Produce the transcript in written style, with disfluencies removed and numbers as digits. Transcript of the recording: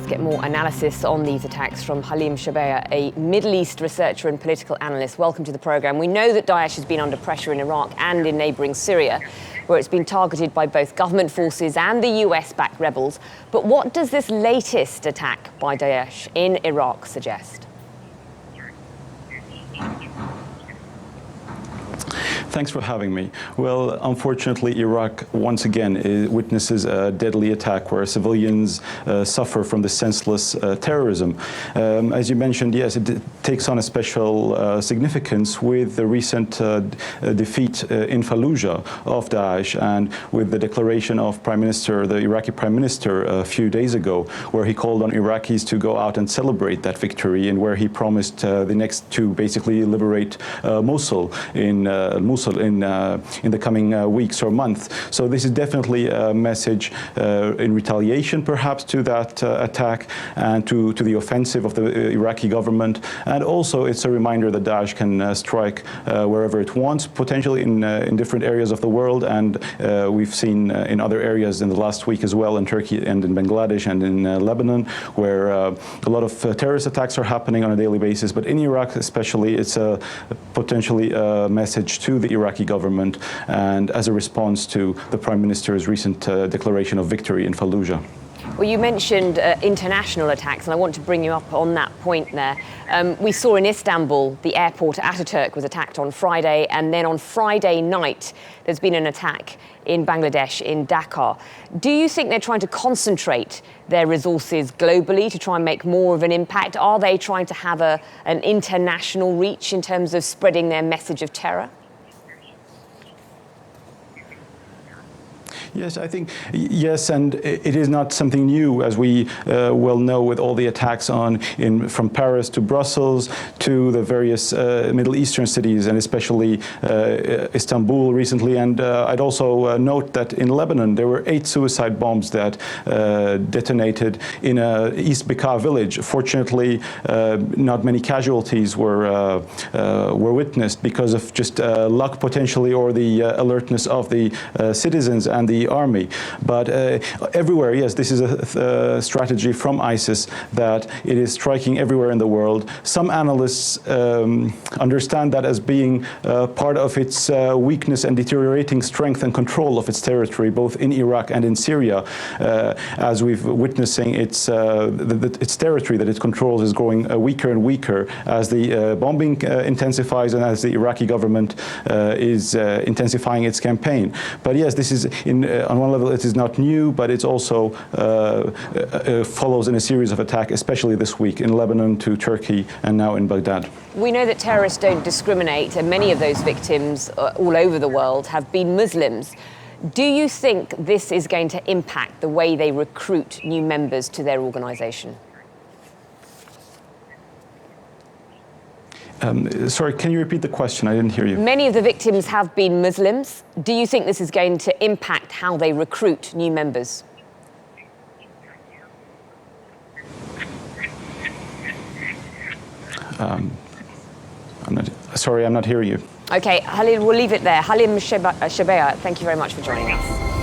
Let's get more analysis on these attacks from Halim Shebaya, a Middle East researcher and political analyst. Welcome to the programme. We know that Daesh has been under pressure in Iraq and in neighbouring Syria, where it's been targeted by both government forces and the US-backed rebels. But what does this latest attack by Daesh in Iraq suggest? Thanks for having me. Well, unfortunately, Iraq once again witnesses a deadly attack where civilians suffer from the senseless terrorism. As you mentioned, yes, it takes on a special significance with the recent defeat in Fallujah of Daesh, and with the declaration of the Iraqi Prime Minister a few days ago, where he called on Iraqis to go out and celebrate that victory, and where he promised the next to basically liberate Mosul in the coming weeks or months. So this is definitely a message in retaliation, perhaps, to that attack and to the offensive of the Iraqi government. And also it's a reminder that Daesh can strike wherever it wants, potentially in different areas of the world. And we've seen in other areas in the last week as well, in Turkey and in Bangladesh and in Lebanon, where a lot of terrorist attacks are happening on a daily basis. But in Iraq especially, it's potentially a message to the Iraqi government, and as a response to the Prime Minister's recent declaration of victory in Fallujah. Well, you mentioned international attacks, and I want to bring you up on that point there. We saw in Istanbul, the airport at Ataturk was attacked on Friday, and then on Friday night, there's been an attack in Bangladesh, in Dhaka. Do you think they're trying to concentrate their resources globally to try and make more of an impact? Are they trying to have an international reach in terms of spreading their message of terror? Yes, I think, yes, and it is not something new, as we well know, with all the attacks from Paris to Brussels to the various Middle Eastern cities, and especially Istanbul recently. And I'd also note that in Lebanon, there were 8 suicide bombs that detonated in East Bekaa village. Fortunately, not many casualties were witnessed because of just luck, potentially, or the alertness of the citizens and the army. But everywhere, yes, this is a strategy from ISIS that it is striking everywhere in the world. Some analysts understand that as being part of its weakness and deteriorating strength and control of its territory, both in Iraq and in Syria, as we've witnessing its territory that it controls is growing weaker and weaker as the bombing intensifies and as the Iraqi government is intensifying its campaign. But yes, this is on one level, it is not new, but it's also follows in a series of attacks, especially this week in Lebanon to Turkey and now in Baghdad. We know that terrorists don't discriminate, and many of those victims all over the world have been Muslims. Do you think this is going to impact the way they recruit new members to their organisation? Sorry, can you repeat the question? I didn't hear you. Many of the victims have been Muslims. Do you think this is going to impact how they recruit new members? I'm not hearing you. Okay, Halim, we'll leave it there. Halim Shebaya, thank you very much for joining us.